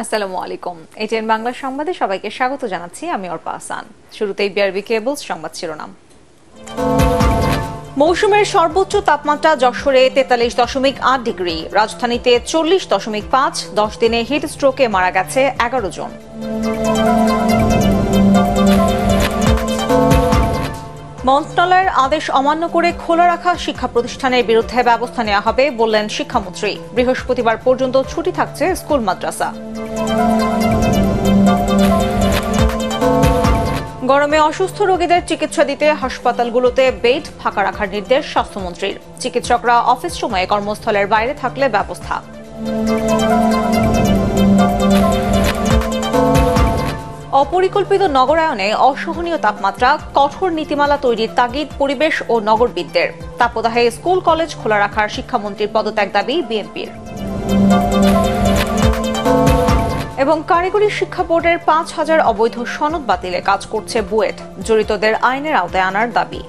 আসসালামু আলাইকুম। এটিএন বাংলা সংবাদে সবাইকে স্বাগত জানাচ্ছি। আমি অর্পা হাসান। শুরুতেই বিআরবি কেবলস সংবাদ শিরোনাম। মৌসুমের সর্বোচ্চ তাপমাত্রা যশোরে 43.8 ডিগ্রি, রাজধানীতে 40.5। 10 দিনে হিট স্ট্রোকে মারা গেছে 11 জন। মন্ত্রণালয়ের আদেশ অমান্য করে খোলা রাখা শিক্ষা প্রতিষ্ঠানের বিরুদ্ধে ব্যবস্থা নেওয়া হবে বললেন শিক্ষামন্ত্রী। বৃহস্পতিবার পর্যন্ত ছুটি থাকছে স্কুল মাদ্রাসা। গরমে অসুস্থ রোগীদের চিকিৎসা দিতে হাসপাতালগুলোতে বেড ফাঁকা রাখার নির্দেশ স্বাস্থ্যমন্ত্রীর। চিকিৎসকরা অফিস সময়ে কর্মস্থলের বাইরে থাকলে ব্যবস্থা। অপরিকল্পিত নগরায়নে অসহনীয় তাপমাত্রা, কঠোর নীতিমালা তৈরির তাগিদ পরিবেশ ও নগরবিদদের। তাপদাহে স্কুল কলেজ খোলা রাখার শিক্ষামন্ত্রীর পদত্যাগ দাবি বিএনপির। এবং কারিগরি শিক্ষা বোর্ডের 5,000 অবৈধ সনদ বাতিলে কাজ করছে বুয়েট। জড়িতদের আইনের আওতায় আনার দাবি।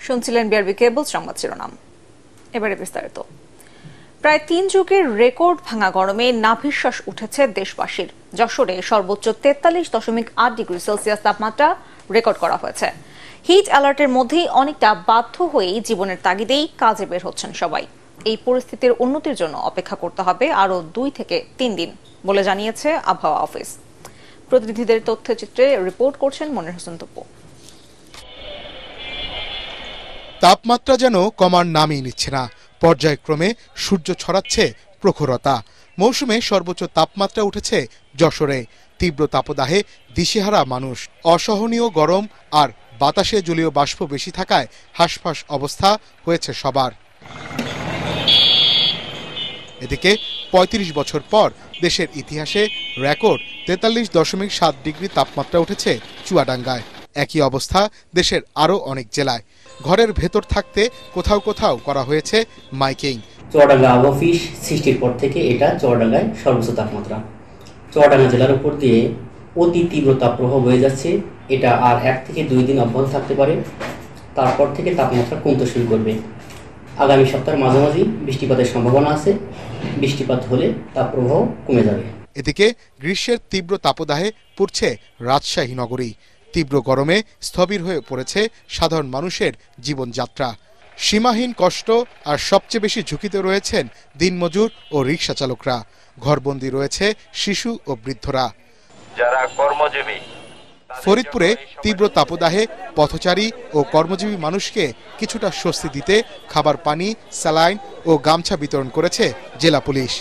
শুনছিলেন বিআরবি কেবল সংবাদ শিরোনাম। এবারে বিস্তারিত। প্রায় 3 যুগের রেকর্ড ভাঙা গরমে নাভিশ্বাস উঠেছে দেশবাসীর। যশোরে সর্বোচ্চ 43.8 ডিগ্রি সেলসিয়াস তাপমাত্রা রেকর্ড করা হয়েছে। হিট অ্যালার্টের মধ্যেই অনেকটা বাধ্য হয়েই জীবনের তাগিদেই কাজে বের হচ্ছেন সবাই। এই পরিস্থিতির উন্নতির জন্য অপেক্ষা করতে হবে আরও 2 থেকে 3 দিন বলে জানিয়েছে আবহাওয়া অফিস। প্রতিনিধিদের তথ্যচিত্রে রিপোর্ট করছেন মনির হোসেন তপু। তাপমাত্রা যেন কমার নামই নিচ্ছে না, পর্যায়ক্রমে সূর্য ছড়াচ্ছে প্রখরতা। মৌসুমে সর্বোচ্চ তাপমাত্রা উঠেছে যশোরে। তীব্র তাপদাহে দিশেহারা মানুষ। অসহনীয় গরম আর বাতাসে জলীয় বাষ্প বেশি থাকায় হাঁসফাঁস অবস্থা হয়েছে সবার। এদিকে 35 বছর পর দেশের ইতিহাসে রেকর্ড 43.7 ডিগ্রি তাপমাত্রা উঠেছে চুয়াডাঙ্গায়। একই অবস্থা দেশের আরও অনেক জেলায়। ঘরের ভেতর থাকতে কোথাও কোথাও করা হয়েছে মাইকিং। চুয়াডাঙ্গা অফিস সৃষ্টির পর থেকে এটা চুয়াডাঙ্গায় সর্বোচ্চ তাপমাত্রা। চুয়াডাঙ্গা জেলার উপর দিয়ে অতি তীব্র তাপপ্রবাহ বয়ে যাচ্ছে। এটা আর 1 থেকে 2 দিন অব্যাহত থাকতে পারে। তারপর থেকে তাপমাত্রা কমতে শুরু করবে। আগামী সপ্তাহের মাঝামাঝি বৃষ্টিপাতের সম্ভাবনা আছে। বৃষ্টিপাত হলে তাপপ্রবাহ কমে যাবে। এদিকে গ্রীষ্মের তীব্র তাপদাহে পড়ছে রাজশাহী নগরী। তীব্র গরমে স্থবির হয়ে পড়েছে সাধারণ মানুষের জীবনযাত্রা। সীমাহীন কষ্ট আর সবচেয়ে বেশি ঝুঁকিতে রয়েছেন দিনমজুর ও রিকশা চালকরা। ঘরবন্দি রয়েছে শিশু ও বৃদ্ধরা। যারা কর্মজীবী ফরিদপুরে তীব্র তাপদাহে পথচারী ও কর্মজীবী মানুষকে কিছুটা স্বস্তি দিতে খাবার পানি, স্যালাইন ও গামছা বিতরণ করেছে জেলা পুলিশ।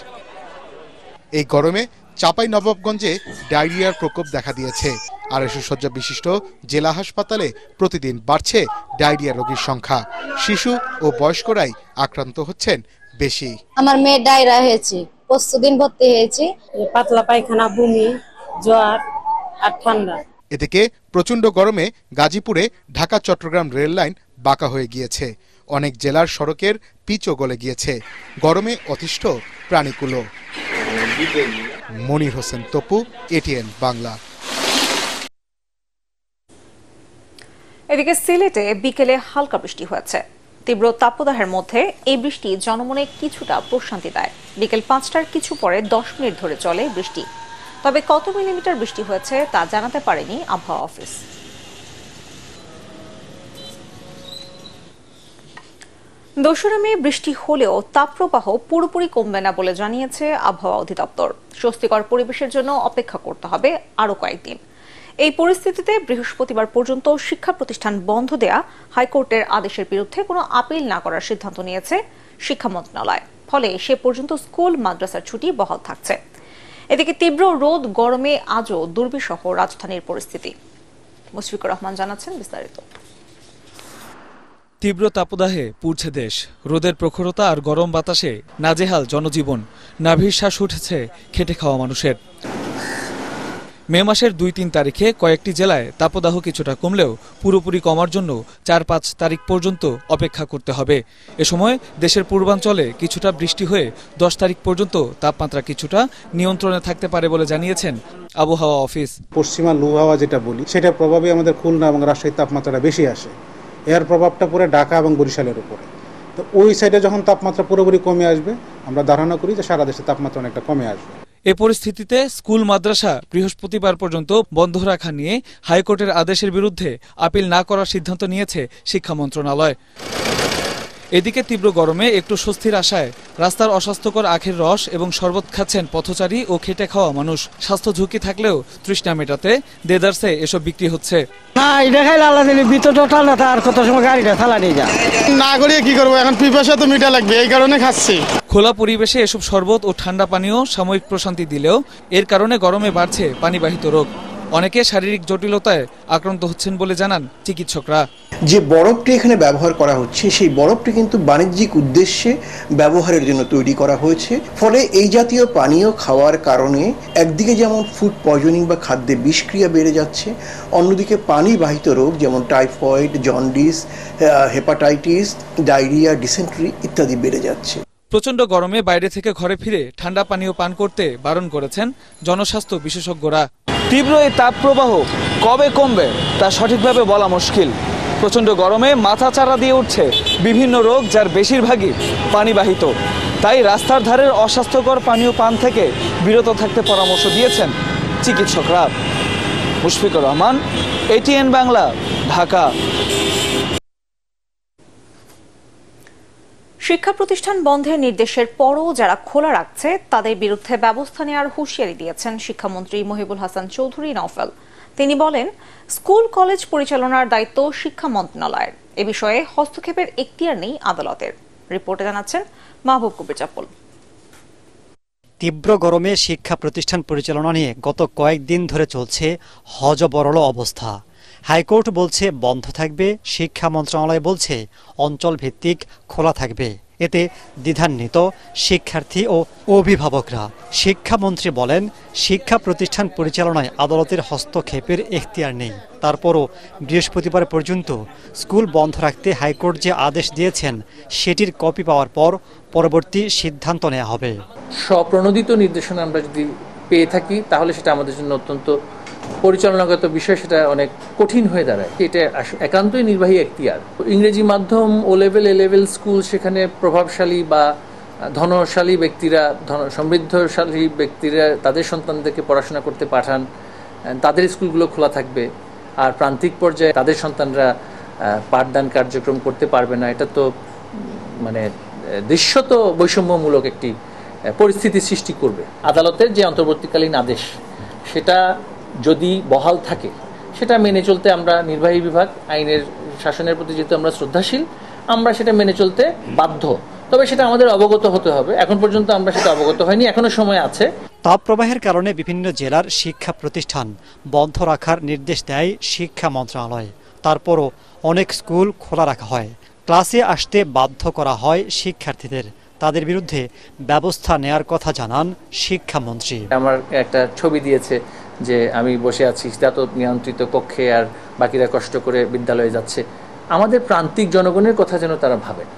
এই গরমে চাঁপাইনবাবগঞ্জে ডায়রিয়ার প্রকোপ দেখা দিয়েছে। 250 শয্যা বিশিষ্ট জেলা হাসপাতালে প্রতিদিন বাড়ছে ডায়রিয়া রোগীর সংখ্যা। শিশু ও বয়স্করাই আক্রান্ত হচ্ছেন বেশি। আমার মেয়ে ডায়রিয়া হয়েছে, প্রতিদিন ভর্তি হয়েছে। পাতলা পায়খানা, বমি, জ্বর আর ঠান্ডা। এদিকে প্রচণ্ড গরমে গাজীপুরে ঢাকা চট্টগ্রাম রেল লাইন বাঁকা হয়ে গিয়েছে। অনেক জেলার সড়কের পিচও গলে গিয়েছে। গরমে অতিষ্ঠ প্রাণীকুলো। মনির হোসেন তপু, এটিএন বাংলা। এদিকে সিলেটে বিকেলে হালকা বৃষ্টি হয়েছে। তীব্র তাপদাহের মধ্যে এই বৃষ্টি জনমনে কিছুটা প্রশান্তি দেয়। বিকেল 5টার কিছু পরে 10 মিনিট ধরে চলে বৃষ্টি। তবে কত মিলিমিটার বৃষ্টি হয়েছে তা জানাতে পারেনি আবহাওয়া অফিস। দোসরা মে বৃষ্টি হলেও তাপপ্রবাহ পুরোপুরি কমবে না বলে জানিয়েছে আবহাওয়া অধিদপ্তর। স্বস্তিকর পরিবেশের জন্য অপেক্ষা করতে হবে আরও কয়েকদিন। এই পরিস্থিতিতে বৃহস্পতিবার পর্যন্ত শিক্ষা প্রতিষ্ঠান বন্ধ দেয়া হাইকোর্টের আদেশের বিরুদ্ধে কোনো আপিল না করার সিদ্ধান্ত নিয়েছে শিক্ষা মন্ত্রণালয়। ফলে সে পর্যন্ত স্কুল মাদ্রাসার ছুটি বহাল থাকছে। এদিকে তীব্র রোদ গরমে আজও দুর্বিষহ রাজধানীর পরিস্থিতি। মুশফিকুর রহমান জানাচ্ছেন বিস্তারিত। তীব্র তাপদাহে পুড়ছে দেশ। রোদের প্রখরতা আর গরম বাতাসে নাজেহাল জনজীবন। নাভিশ্বাস উঠেছে খেটে খাওয়া মানুষের। মে মাসের 2-3 তারিখে কয়েকটি জেলায় তাপদাহ কিছুটা কমলেও পুরোপুরি কমার জন্য 4-5 তারিখ পর্যন্ত অপেক্ষা করতে হবে। এ সময় দেশের পূর্বাঞ্চলে কিছুটা বৃষ্টি হয়ে 10 তারিখ পর্যন্ত তাপমাত্রা কিছুটা নিয়ন্ত্রণে থাকতে পারে বলে জানিয়েছেন আবহাওয়া অফিস। পশ্চিমা লু হাওয়া যেটা বলি, সেটার প্রভাবে আমাদের খুলনা এবং রাজশাহীর তাপমাত্রাটা বেশি আসে এর প্রভাবটা পড়ে ঢাকা এবং বরিশালের উপরে। তো ওই সাইডে যখন তাপমাত্রা পুরোপুরি কমে আসবে, আমরা ধারণা করি যে সারা দেশে তাপমাত্রা অনেকটা কমে আসবে। এ পরিস্থিতিতে স্কুল মাদ্রাসা বৃহস্পতিবার পর্যন্ত বন্ধ রাখা নিয়ে হাইকোর্টের আদেশের বিরুদ্ধে আপিল না করার সিদ্ধান্ত নিয়েছে শিক্ষা মন্ত্রণালয়। এদিকে তীব্র গরমে একটু স্বস্তির আশায় রাস্তার অস্বাস্থ্যকর আখের রস এবং শরবত খাচ্ছেন পথচারী ও খেটে খাওয়া মানুষ। স্বাস্থ্য ঝুঁকি থাকলেও তৃষ্ণা মেটাতে দেদারসে এসব বিক্রি হচ্ছে। না, এটা খাইলে আল্লাহ দিলে ভিতরটা ঠান্ডা, আর কত সময় গাড়িটা চালা নিয়ে যা না করিয়ে কি করবো, এখন পিপাসা তো মিটা লাগবে, এই কারণে খাচ্ছি। খোলা পরিবেশে এসব শরবত ও ঠান্ডা পানীয় সাময়িক প্রশান্তি দিলেও এর কারণে গরমে বাড়ছে পানিবাহিত রোগ। অনেকে শারীরিক জটিলতায় আক্রান্ত হচ্ছেন বলে জানান চিকিৎসকরা। যে বরফটি এখানে ব্যবহার করা হচ্ছে সেই বরফটি কিন্তু বাণিজ্যিক উদ্দেশ্যে ব্যবহারের জন্য তৈরি করা হয়েছে। ফলে এই জাতীয় পানীয় খাওয়ার কারণে একদিকে যেমন ফুড পয়জনিং বা খাদ্যে বিষক্রিয়া বেড়ে যাচ্ছে, অন্যদিকে পানিবাহিত রোগ যেমন typhoid, jaundice, hepatitis, diarrhoea, dysentery ইত্যাদি বেড়ে যাচ্ছে। প্রচণ্ড গরমে বাইরে থেকে ঘরে ফিরে ঠান্ডা পানীয় পান করতে বারণ করেছেন জনস্বাস্থ্য বিশেষজ্ঞরা। তীব্র এই তাপপ্রবাহ কবে কমবে তা সঠিকভাবে বলা মুশকিল। প্রচণ্ড গরমে মাথা চারা দিয়ে উঠছে বিভিন্ন রোগ, যার বেশিরভাগই পানিবাহিত। তাই রাস্তার ধারের অস্বাস্থ্যকর পানীয় পান থেকে বিরত থাকতে পরামর্শ দিয়েছেন চিকিৎসকরা। মুশফিকুর রহমান, এটিএন বাংলা, ঢাকা। শিক্ষা প্রতিষ্ঠান বন্ধের নির্দেশের পরও যারা খোলা রাখছে তাদের বিরুদ্ধে ব্যবস্থা নেওয়ার হুঁশিয়ারি দিয়েছেন শিক্ষামন্ত্রী মহিবুল হাসান চৌধুরী নওফেল। তিনি বলেন, স্কুল কলেজ পরিচালনার দায়িত্ব শিক্ষা মন্ত্রণালয়ের, এ বিষয়ে হস্তক্ষেপের এখতিয়ার নেই আদালতের। রিপোর্টে জানাচ্ছেন মাহবুব কবির চাপল। তীব্র গরমে শিক্ষা প্রতিষ্ঠান পরিচালনা নিয়ে গত কয়েকদিন ধরে চলছে হযবরল অবস্থা। হাইকোর্ট বলছে বন্ধ থাকবে, শিক্ষা মন্ত্রণালয় বলছে অঞ্চল ভিত্তিক খোলা থাকবে। এতে দ্বিধান্বিত শিক্ষার্থী ও অভিভাবকরা। শিক্ষামন্ত্রী বলেন, শিক্ষা প্রতিষ্ঠান পরিচালনায় আদালতের হস্তক্ষেপের এখতিয়ার নেই। তারপরও বৃহস্পতিবার পর্যন্ত স্কুল বন্ধ রাখতে হাইকোর্ট যে আদেশ দিয়েছেন সেটির কপি পাওয়ার পর পরবর্তী সিদ্ধান্ত নেওয়া হবে। স্বপ্রণোদিত নির্দেশনা আমরা যদি পেয়ে থাকি তাহলে সেটা আমাদের জন্য অত্যন্ত পরিচালনাগত বিষয়, সেটা অনেক কঠিন হয়ে দাঁড়ায়। এটা একান্তই নির্বাহী এখতিয়ার। ইংরেজি মাধ্যম, ও লেভেল, এ লেভেল স্কুল, সেখানে প্রভাবশালী বা ধনশালী ব্যক্তিরা, সমৃদ্ধশালী ব্যক্তিরা তাদের সন্তানদেরকে পড়াশোনা করতে পাঠান, তাদের স্কুলগুলো খোলা থাকবে। আর প্রান্তিক পর্যায়ে তাদের সন্তানরা পাঠদান কার্যক্রম করতে পারবে না। এটা তো মানে দৃশ্যত বৈষম্যমূলক একটি পরিস্থিতি সৃষ্টি করবে। আদালতের যে অন্তর্বর্তীকালীন আদেশ সেটা যদি বহাল থাকে সেটা মেনে চলতে আমরা নির্বাহী বিভাগ, আইনের শাসনের প্রতি যেহেতু আমরা শ্রদ্ধাশীল, আমরা সেটা মেনে চলতে বাধ্য। তবে সেটা আমাদের অবগত হতে হবে। এখন পর্যন্ত আমরা সেটা অবগত হয়নি, এখনো সময় আছে। তাপপ্রবাহের কারণে বিভিন্ন জেলার শিক্ষা প্রতিষ্ঠান বন্ধ রাখার নির্দেশ দেয় শিক্ষা মন্ত্রণালয়। তারপরও অনেক স্কুল খোলা রাখা হয়। ক্লাসে আসতে বাধ্য করা হয় শিক্ষার্থীদের। তাদের বিরুদ্ধে ব্যবস্থা নেয়ার কথা জানান শিক্ষামন্ত্রী। আমার একটা ছবি দিয়েছে যে আমি বসে আছি শীতাতপ নিয়ন্ত্রিত কক্ষে, আর বাকিরা কষ্ট করে বিদ্যালয়ে যাচ্ছে। আমাদের প্রান্তিক জনগণের কথা যেন তারা ভাবেন,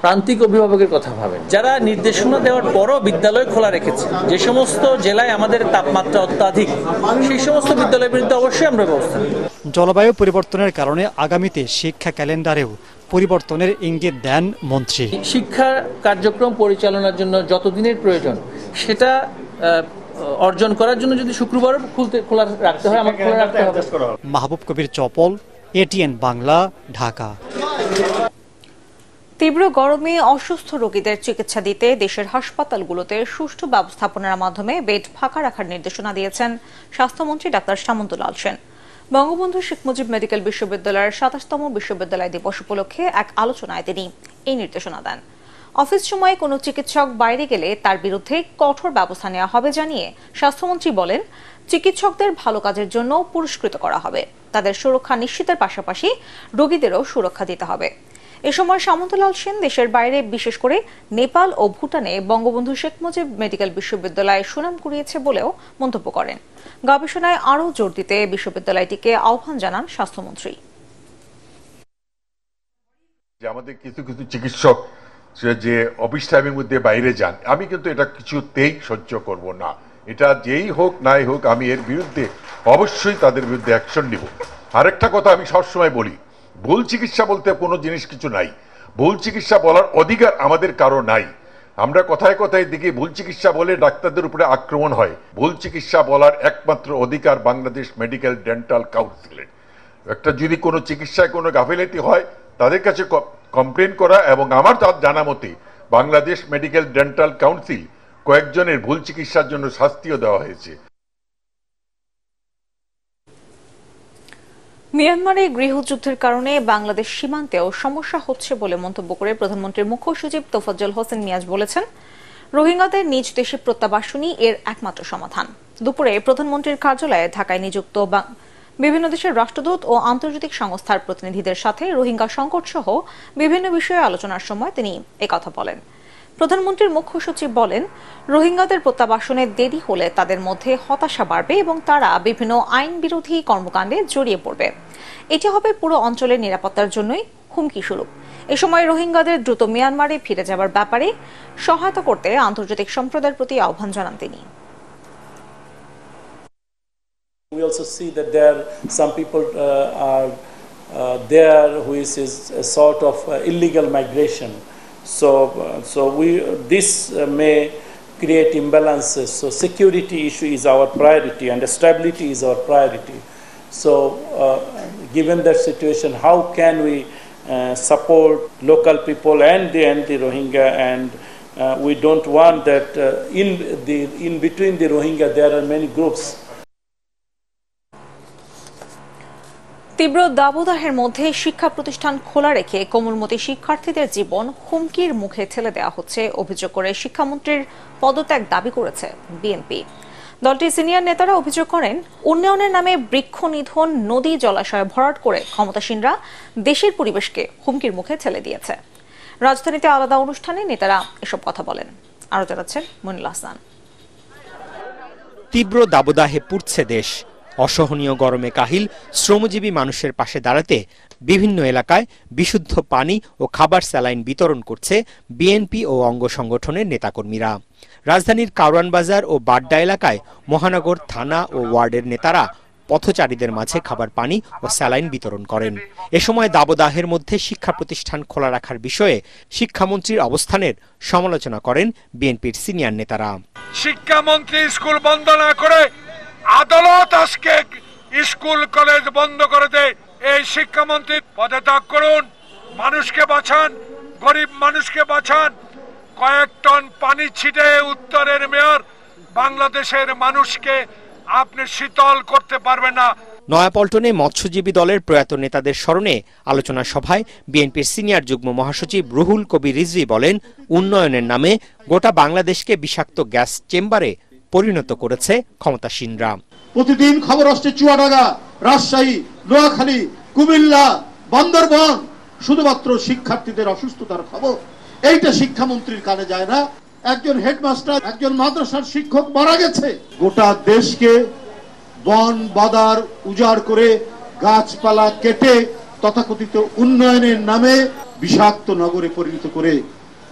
প্রান্তিক অভিভাবকের কথা ভাবেন। যারা নির্দেশনা দেওয়ার পরও বিদ্যালয় খোলা রেখেছে, যে সমস্ত জেলায় আমাদের তাপমাত্রা অত্যাধিক, সেই সমস্ত বিদ্যালয়ের বিরুদ্ধে অবশ্যই আমরা ব্যবস্থা নেব। জলবায়ু পরিবর্তনের কারণে আগামীতে শিক্ষা ক্যালেন্ডারেও পরিবর্তনের ইঙ্গিত দেন মন্ত্রী। শিক্ষা কার্যক্রম পরিচালনার জন্য যতদিনের প্রয়োজন সেটা অর্জন করার জন্য যদি শুক্রবারও খোলা রাখতে হয়, আমাকে খোলা রাখতে হবে। মাহবুব কবির চপল, এটিএন বাংলা, ঢাকা। তীব্র গরমে অসুস্থ রোগীদের চিকিৎসা দিতে দেশের হাসপাতালগুলোতে সুষ্ঠু ব্যবস্থাপনার মাধ্যমে বেড ফাঁকা রাখার নির্দেশনা দিয়েছেন স্বাস্থ্যমন্ত্রী ডাক্তার সামন্তলাল সেন। বঙ্গবন্ধু শেখ মুজিব মেডিকেল বিশ্ববিদ্যালয়ের ২৭তম বিশ্ববিদ্যালয় দিবস উপলক্ষে এক আলোচনায় তিনি এই নির্দেশনা দেন। অফিস সময়ে কোনো চিকিৎসক বাইরে গেলে তার বিরুদ্ধে কঠোর ব্যবস্থা নেওয়া হবে জানিয়ে স্বাস্থ্যমন্ত্রী বলেন, চিকিৎসকদের ভালো কাজের জন্য পুরস্কৃত করা হবে। তাদের সুরক্ষা নিশ্চিতের পাশাপাশি রোগীদেরও সুরক্ষা দিতে হবে। এ সময় সামন্তলাল সেন দেশের বাইরে, বিশেষ করে নেপাল ও ভুটানে বঙ্গবন্ধু শেখ মুজিব মেডিকেল বিশ্ববিদ্যালয় সুনাম কুড়িয়েছে বলেও মন্তব্য করেন। গবেষণায় আরও জোর দিতে বিশ্ববিদ্যালয়টিকে আহ্বান জানান স্বাস্থ্যমন্ত্রী। আমাদের কিছু কিছু চিকিৎসক যে অফিস টাইমের মধ্যে বাইরে যান, আমি কিন্তু এটা কিছুতেই সহ্য করব না। এটা যেই হোক নাই হোক, আমি এর বিরুদ্ধে অবশ্যই তাদের বিরুদ্ধে অ্যাকশন নিব। আরেকটা কথা আমি সবসময় বলি, ভুল চিকিৎসা বলতে কোনো জিনিস কিছু নাই। ভুল চিকিৎসা বলার অধিকার আমাদের কারো নাই। আমরা কথায় কথায় দেখি ভুল চিকিৎসা বলে ডাক্তারদের উপরে আক্রমণ হয়। ভুল চিকিৎসা বলার একমাত্র অধিকার বাংলাদেশ মেডিকেল ডেন্টাল কাউন্সিলের। একটা যদি কোনো চিকিৎসায় কোনো গাফিলতি হয় তাদের কাছে কমপ্লেন করা, এবং আমার জানা মতে বাংলাদেশ মেডিকেল ডেন্টাল কাউন্সিল কয়েকজনের ভুল চিকিৎসার জন্য শাস্তিও দেওয়া হয়েছে। মিয়ানমারে গৃহযুদ্ধের কারণে বাংলাদেশ সীমান্তেও সমস্যা হচ্ছে বলে মন্তব্য করে প্রধানমন্ত্রীর মুখ্য সচিব তোফাজ্জল হোসেন মিয়াজ বলেছেন, রোহিঙ্গাদের নিজ দেশে প্রত্যাবাসনই এর একমাত্র সমাধান। দুপুরে প্রধানমন্ত্রীর কার্যালয়ে ঢাকায় নিযুক্ত বিভিন্ন দেশের রাষ্ট্রদূত ও আন্তর্জাতিক সংস্থার প্রতিনিধিদের সাথে রোহিঙ্গা সংকট সহ বিভিন্ন বিষয়ে আলোচনার সময় তিনি একথা বলেন। প্রধানমন্ত্রীর মুখ্য সচিব বলেন, রোহিঙ্গাদের প্রত্যাবাসনে দেরি হলে তাদের মধ্যে হতাশা বাড়বে এবং তারা বিভিন্ন আইন বিরোধী কর্মকাণ্ডে জড়িয়ে পড়বে। এটি হবে পুরো অঞ্চলের নিরাপত্তার জন্যই হুমকি স্বরূপ। এ সময় রোহিঙ্গাদের দ্রুত মিয়ানমারে ফিরে যাবার ব্যাপারে সহায়তা করতে আন্তর্জাতিক সম্প্রদায়ের প্রতি আহ্বান জানান তিনি। We also see that there some people are there who is a sort of illegal migration. So this may create imbalances. So security issue is our priority and stability is our priority. So given that situation, how can we support local people and the Rohingya, and we don't want that in between the Rohingya there are many groups. তীব্র দাবদাহের মধ্যে শিক্ষা প্রতিষ্ঠান খোলা রেখে কোমলমতি শিক্ষার্থীদের জীবন হুমকির মুখে ঠেলে দেওয়া হচ্ছে অভিযোগ করে শিক্ষামন্ত্রীর পদত্যাগ দাবি করেছে বিএনপি। দলটির সিনিয়র নেতারা অভিযোগ করেন, উন্নয়নের নামে বৃক্ষ নিধন, নদী জলাশয় ভরাট করে ক্ষমতাসীনরা দেশের পরিবেশকে হুমকির মুখে ঠেলে দিয়েছে। রাজধানীতে আলাদা অনুষ্ঠানে নেতারা এসব কথা বলেন। আরো জানাচ্ছেন মনিল হাসান। তীব্র দাবদাহে পুড়ছে দেশ। অসহনীয় গরমে কাহিল শ্রমজীবী মানুষের পাশে দাঁড়াতে বিভিন্ন এলাকায় বিশুদ্ধ পানি ও খাবার স্যালাইন বিতরণ করছে বিএনপি ও অঙ্গ সংগঠনের নেতাকর্মীরা। রাজধানীর কারওয়ান বাজার ও বাড্ডা এলাকায় মহানগর থানা ও ওয়ার্ডের নেতারা পথচারীদের মাঝে খাবার পানি ও স্যালাইন বিতরণ করেন। এ সময় দাবদাহের মধ্যে শিক্ষা প্রতিষ্ঠান খোলা রাখার বিষয়ে শিক্ষামন্ত্রীর অবস্থানের সমালোচনা করেন বিএনপির সিনিয়র নেতারা। শিক্ষামন্ত্রী স্কুল বন্ধ না করে আদালত আজকে স্কুল কলেজ বন্ধ করে দেয়। এই শিক্ষামন্ত্রী পদত্যাগ করুন, মানুষকে বাঁচান, গরিব মানুষকে বাঁচান। কয়েক টন পানি ছিটে উত্তরের মেয়র বাংলাদেশের মানুষকে আপনি শীতল করতে পারবেন না। নয়াপল্টনে মৎস্যজীবী দলের প্রয়াত নেতাদের স্মরণে আলোচনা সভায় বিএনপির সিনিয়র যুগ্ম মহাসচিব রুহুল কবির রিজভী বলেন, উন্নয়নের নামে গোটা বাংলাদেশকে বিষাক্ত গ্যাস চেম্বারে পরিণত করেছে ক্ষমতাসীনরা। প্রতিদিন খবর আসছে চুয়াডাঙ্গা, রাজশাহী, নোয়াখালী, কুমিল্লা, বান্দরবান, শুধুমাত্র শিক্ষার্থীদের অসুস্থতার খবর। এইটা শিক্ষামন্ত্রীর কানে যায় না। একজন হেডমাস্টার, একজন মাদ্রাসার শিক্ষক মারা গেছে। গোটা দেশকে বন বাদার উজাড় করে গাছপালা কেটে তথাকথিত উন্নয়নের নামে বিষাক্ত নগরে পরিণত করে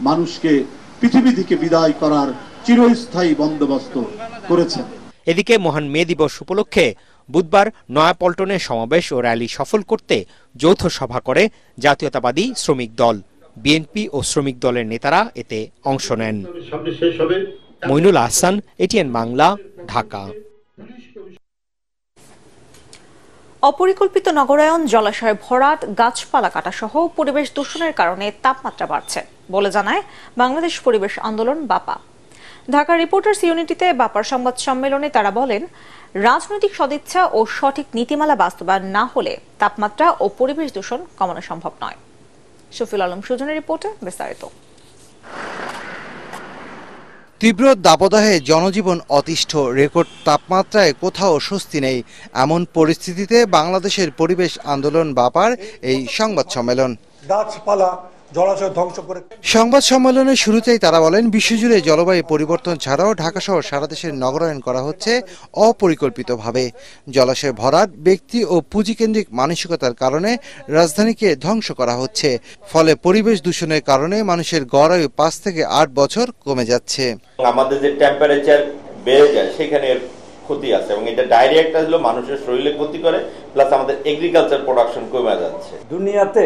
মানুষকে পৃথিবী থেকে বিদায় করার চিরস্থায়ী বন্দোবস্ত করেছেন। এদিকে মহান মে দিবস উপলক্ষে বুধবার নয়াপল্টনে সমাবেশ ও র্যালি সফল করতে যৌথ সভা করে জাতীয়তাবাদী শ্রমিক দল। বিএনপি ও শ্রমিক দলের নেতারা এতে অংশ নেন। মইনুল আহসান, এটিএন বাংলা, ঢাকা। অপরিকল্পিত নগরায়ন, জলাশয় ভরাট, গাছপালা কাটা সহ পরিবেশ দূষণের কারণে তাপমাত্রা বাড়ছে বলে জানায় বাংলাদেশ পরিবেশ আন্দোলন বাপা। ঢাকা রিপোর্টার্স ইউনিটিতে বাপার সংবাদ সম্মেলনে তারা বলেন, রাজনৈতিক সদিচ্ছা ও সঠিক নীতিমালা বাস্তবায়ন না হলে তাপমাত্রা ও পরিবেশ দূষণ কমানো সম্ভব নয়। শফিউল আলম সুজনের রিপোর্টে বিস্তারিত। তীব্র দাবদাহে জনজীবন অতিষ্ঠ, রেকর্ড তাপমাত্রায় কোথাও স্বস্তি নেই। এমন পরিস্থিতিতে বাংলাদেশের পরিবেশ আন্দোলন বাপার এই সংবাদ সম্মেলন। গাছপালা, জলাশয় ধ্বংস করে সংবাদ সম্মেলনের শুরুতেই তারা বলেন, বিশ্বজুড়ে জলবায়ু পরিবর্তন ছাড়াও ঢাকা সহ সারা দেশের নগরায়ন করা হচ্ছে অপরিকল্পিতভাবে। জলাশয় ভরাট, ব্যক্তি ও পুঁজিকেন্দ্রিক মানসিকতার কারণে রাজধানীকে ধ্বংস করা হচ্ছে। ফলে পরিবেশ দূষণের কারণে মানুষের গড় আয়ু 5 থেকে 8 বছর কমে যাচ্ছে। আমাদের যে টেম্পারেচার বেড়ে যায় সেখানে ক্ষতি আছে এবং এটা ডাইরেক্ট হলো মানুষের শরীরে ক্ষতি করে, প্লাস আমাদের এগ্রিকালচার প্রোডাকশন কমে যাচ্ছে। দুনিয়াতে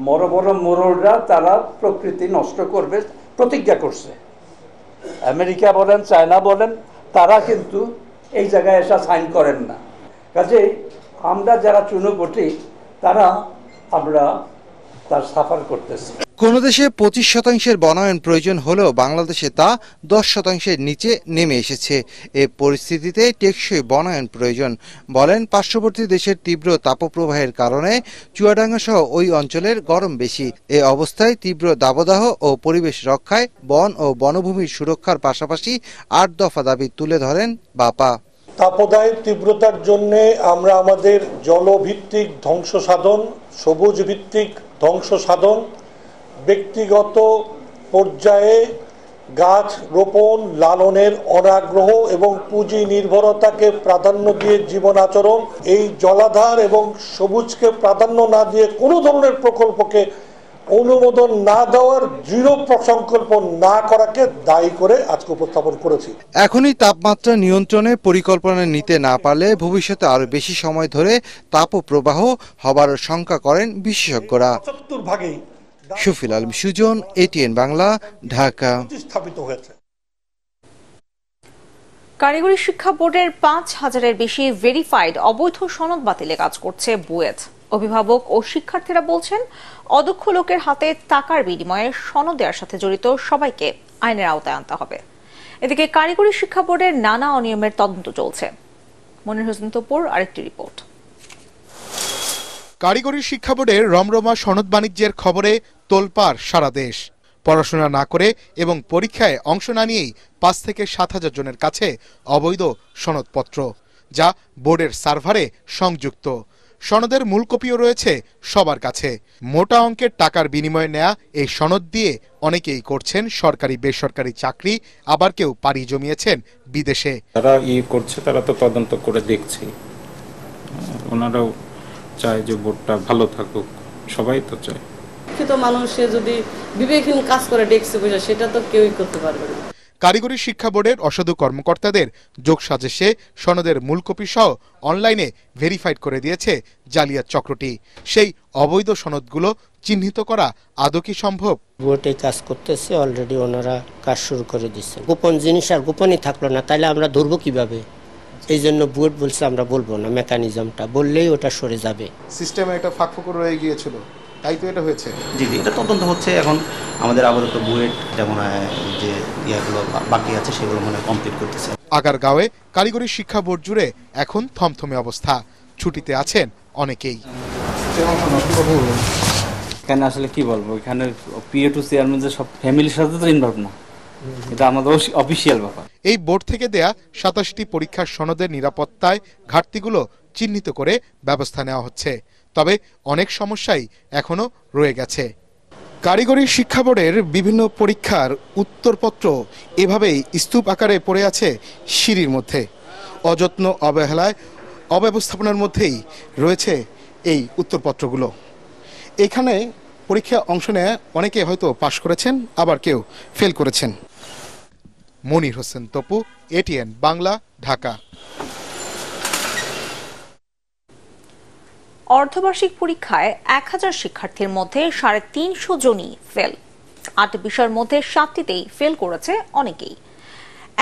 বড় বড় মোড়লরা তারা প্রকৃতি নষ্ট করবে প্রতিজ্ঞা করছে। আমেরিকা বলেন, চায়না বলেন, তারা কিন্তু এই জায়গায় এসে সাইন করেন না। কাজেই আমরা যারা চুনোপটি তারা আমরা তার সাফার করতেছি। কোন দেশে 25% বনায়ন প্রয়োজন হলেও বাংলাদেশে তা 10%-এর নিচে নেমে এসেছে। এ পরিস্থিতিতে টেকসই বনায়ন প্রয়োজন বলেন পার্শ্ববর্তী দেশের তীব্র তাপপ্রবাহের কারণে চুয়াডাঙ্গা সহ ওই অঞ্চলের গরম বেশি। এ অবস্থায় তীব্র দাবদাহ ও পরিবেশ রক্ষায় বন ও বনভূমির সুরক্ষার পাশাপাশি 8 দফা দাবি তুলে ধরেন বাপা। তাপদাহের তীব্রতার জন্য আমরা আমাদের জলভিত্তিক ধ্বংস সাধন, সবুজ ভিত্তিক ধ্বংস সাধন, ব্যক্তিগত পর্যায়ে গাছ রোপণ লালনের অনাগ্রহ এবং পুঁজি নির্ভরতাকে প্রাধান্য দিয়ে জীবন আচরণ, এই জলাধার এবং সবুজকে প্রাধান্য না দিয়ে কোনো ধরনের প্রকল্পকে অনুমোদন না দেওয়ার দৃঢ় সংকল্প না করাকে দায়ী করে আজকে উপস্থাপন করেছি। এখনই তাপমাত্রা নিয়ন্ত্রণে পরিকল্পনা নিতে না পারলে ভবিষ্যতে আরো বেশি সময় ধরে তাপপ্রবাহ হবার শঙ্কা করেন বিশেষজ্ঞরা। শফিল আলম সুজন, এটিএন বাংলা, ঢাকা। কারিগরি শিক্ষা বোর্ডের 5,000-এর বেশি ভেরিফাইড অবৈধ সনদ বাতিলে কাজ করছে বুয়েট। অভিভাবক ও শিক্ষার্থীরা বলছেন অদক্ষ লোকের হাতে টাকার বিনিময়ে সনদ দেওয়ার সাথে জড়িত সবাইকে আইনের আওতায় আনতে হবে। এদিকে কারিগরি শিক্ষা বোর্ডের নানা অনিয়মের তদন্ত চলছে। মনির হোসেন তপুর আরেকটি রিপোর্ট। কারিগরি শিক্ষা বোর্ডের রমরমা সনদ বাণিজ্যের খবরে তোলপাড় সারা দেশ। পড়াশোনা না করে এবং পরীক্ষায় অংশ না নিয়েই 5 থেকে 7,000 জনের কাছে অবৈধ সনদপত্র, যা বোর্ডের সার্ভারে সংযুক্ত। সনদের মূল কপিও রয়েছে সবার কাছে। মোটা অঙ্কের টাকার বিনিময়ে নেয়া এই সনদ দিয়ে অনেকেই করছেন সরকারি বেসরকারি চাকরি, আবার কেউ পাড়ি জমিয়েছেন বিদেশে। যারা করছে তারা তো তদন্ত করে দেখছে, ওনারাও চায় যে বোর্ডটা ভালো থাকুক, সবাই তো চায়। শিক্ষিত মানুষে যদি বিবেকহীন কাজ করে ডেস্কে বসে, সেটা তো কেউই করতে পারবে না। কারিগরি শিক্ষা বোর্ডের অসাধু কর্মকর্তাদের যোগসাজশে সনদের মূল কপি সহ অনলাইনে ভেরিফাইড করে দিয়েছে জালিয়াত চক্রটি। সেই অবৈধ সনদগুলো চিহ্নিত করা আদৌ কি সম্ভব? বোর্ডে কাজ করতেছে, অলরেডি ওনারা কাজ শুরু করে দিচ্ছে। গোপন জিনিস আর গোপনই থাকলো না, তাহলে আমরা ধরবো কিভাবে? এই জন্য বোর্ড বলছে আমরা বলবো না, মেকানিজমটা বললেই ওটা সরে যাবে। সিস্টেমে একটা ফাঁকফোকর রয়ে গিয়েছিল, তাই তো এটা হয়েছে। জি, এটা তদন্ত হচ্ছে। এখন আমাদের আপাতত বুয়েট যেমন যে ইয়াগুলো বাকি আছে সেগুলো মনে কমপ্লিট করতেছে। আগারগাঁওয়ে কারিগরি শিক্ষা বোর্ড জুড়ে এখন থমথমে অবস্থা। ছুটিতে আছেন অনেকেই। এখানে আসলে কি বলবো, এখানে পিএ টু চেয়ারম্যান যে সব ফ্যামিলির সাথে তো ইনভলভ না, এটা আমাদের অফিসিয়াল ব্যাপার। এই বোর্ড থেকে দেয়া 27টি পরীক্ষার সনদের নিরাপত্তায় ঘাটতিগুলো চিহ্নিত করে ব্যবস্থা নেওয়া হচ্ছে, তবে অনেক সমস্যাই এখনো রয়ে গেছে। কারিগরি শিক্ষা বোর্ডের বিভিন্ন পরীক্ষার উত্তরপত্র এভাবেই স্তূপ আকারে পড়ে আছে সিঁড়ির মধ্যে। অযত্ন, অবহেলায়, অব্যবস্থাপনার মধ্যেই রয়েছে এই উত্তরপত্রগুলো। এখানে পরীক্ষা অংশ নেয় অনেকে হয়তো পাশ করেছেন, আবার কেউ ফেল করেছেন। মনির হোসেন তপু, এটিএন বাংলা, ঢাকা। অর্ধবার্ষিক পরীক্ষায় 1000 শিক্ষার্থীর মধ্যে 350 জনই ফেল। 8 বিষয়ের মধ্যে 7টিতেই ফেল করেছে অনেকেই।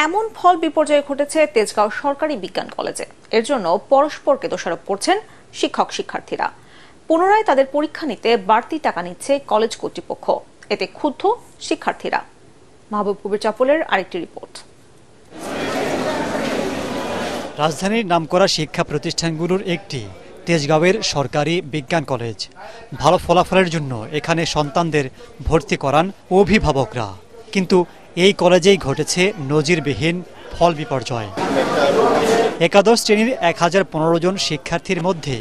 এমন ফল বিপর্যয় ঘটেছে তেজগাঁও সরকারি বিজ্ঞান কলেজে। এর জন্য পরস্পরকে দোষারোপ করছেন শিক্ষক শিক্ষার্থীরা। পুনরায় তাদের পরীক্ষা নিতে বাড়তি টাকা নিচ্ছে কলেজ কর্তৃপক্ষ। এতে ক্ষুব্ধ শিক্ষার্থীরা। মাহবুব কবির চাপলের আরেকটি রিপোর্ট। রাজধানীর নামকরা শিক্ষা প্রতিষ্ঠানগুলোর একটি তেজগাঁওয়ের সরকারি বিজ্ঞান কলেজ। ভালো ফলাফলের জন্য এখানে সন্তানদের ভর্তি করান অভিভাবকরা, কিন্তু এই কলেজেই ঘটেছে নজিরবিহীন ফল বিপর্যয়। একাদশ শ্রেণীর 1015 জন শিক্ষার্থীর মধ্যে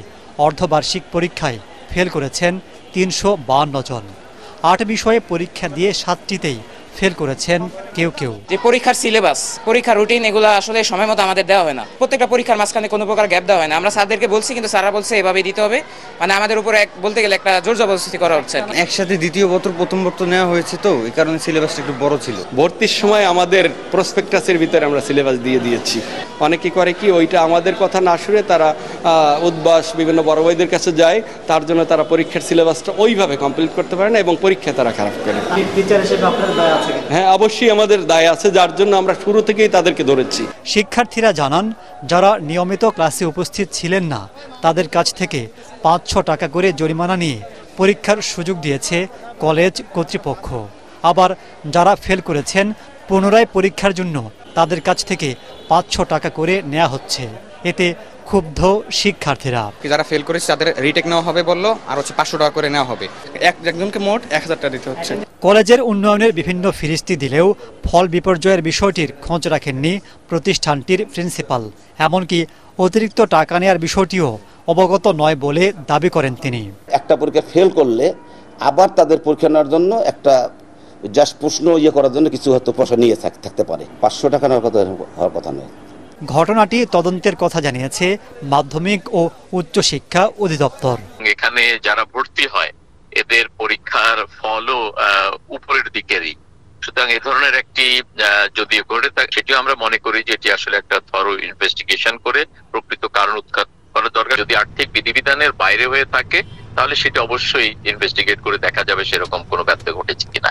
অর্ধবার্ষিক পরীক্ষায় ফেল করেছেন 352 জন। 8 বিষয়ে পরীক্ষা দিয়ে 7টিতেই ফেল করেছেন কেউ কেউ। যে পরীক্ষার সিলেবাস, পরীক্ষার রুটিন এগুলো আসলে সময় মতো আমাদের দেওয়া হয় না। প্রত্যেকটা পরীক্ষার মাঝখানে কোনো প্রকার গ্যাপ দেওয়া হয় না। আমরা স্যারদেরকে বলছি, কিন্তু স্যাররা বলছে এভাবেই দিতে হবে। মানে আমাদের উপরে বলতে গেলে একটা জোর জবরদস্তি করা হচ্ছে। একসাথে দ্বিতীয় বছর প্রথম বছর নেওয়া হয়েছে, তো এই কারণে সিলেবাসটা একটু বড় ছিল। ভর্তির সময় আমাদের প্রসপেক্টাসের ভিতরে আমরা সিলেবাস দিয়ে দিয়েছি। অনেকে করে কি ওইটা আমাদের কথা না শুনে তারা উদ্বাস বিভিন্ন বড় ভাইদের কাছে যায়, তার জন্য তারা পরীক্ষার সিলেবাসটা ওইভাবে কমপ্লিট করতে পারে না এবং পরীক্ষা তারা খারাপ করে। হ্যাঁ, অবশ্যই আমাদের দায় আছে, যার জন্য আমরা শুরু থেকেই তাদেরকে ধরেছি। শিক্ষার্থীরা জানান, যারা নিয়মিত ক্লাসে উপস্থিত ছিলেন না তাদের কাছ থেকে ৫-৬ টাকা করে জরিমানা নিয়ে পরীক্ষার সুযোগ দিয়েছে কলেজ কর্তৃপক্ষ। আবার যারা ফেল করেছেন পুনরায় পরীক্ষার জন্য তাদের কাছ থেকে ৫-৬ টাকা করে নেওয়া হচ্ছে। এতে ক্ষুব্ধ শিক্ষার্থীরা। যারা ফেল করেছে তাদের রিটেক নেওয়া হবে বললো, আর হচ্ছে ৫০০ টাকা করে নেওয়া হবে। একজনকে মোট ১০০০ টাকা দিতে হচ্ছে। কলেজের উন্নয়নের বিভিন্ন ফিরিস্তি দিলেও ফল বিপর্যয়ের বিষয়টির খোঁজ রাখেননি প্রতিষ্ঠানটির প্রিন্সিপাল। এমনকি অতিরিক্ত টাকা নেওয়ার বিষয়টিও অবগত নয় বলে দাবি করেন তিনি। একটা পরীক্ষা ফেল করলে আবার তাদের পরীক্ষা নেওয়ার জন্য একটা জাস্ট প্রশ্ন করার জন্য কিছু হয়তো পয়সা নিয়ে থাকতে পারে। ৫০০ টাকা নেওয়ার কথা নয়। ঘটনাটি তদন্তের কথা জানিয়েছে মাধ্যমিক ও উচ্চ শিক্ষা অধিদপ্তর। এখানে যারা ভর্তি হয় এদের পরীক্ষার ফলও উপরের দিকেরই, সুতরাং এ ধরনের একটি যদি ঘটে থাকে সেটিও আমরা মনে করি যে এটি আসলে একটা থরো ইনভেস্টিগেশন করে প্রকৃত কারণ উৎখাত করা দরকার। যদি আর্থিক বিধিবিধানের বাইরে হয়ে থাকে তাহলে সেটা অবশ্যই ইনভেস্টিগেট করে দেখা যাবে সেরকম কোনো ব্যত্যয় ঘটেছে কিনা।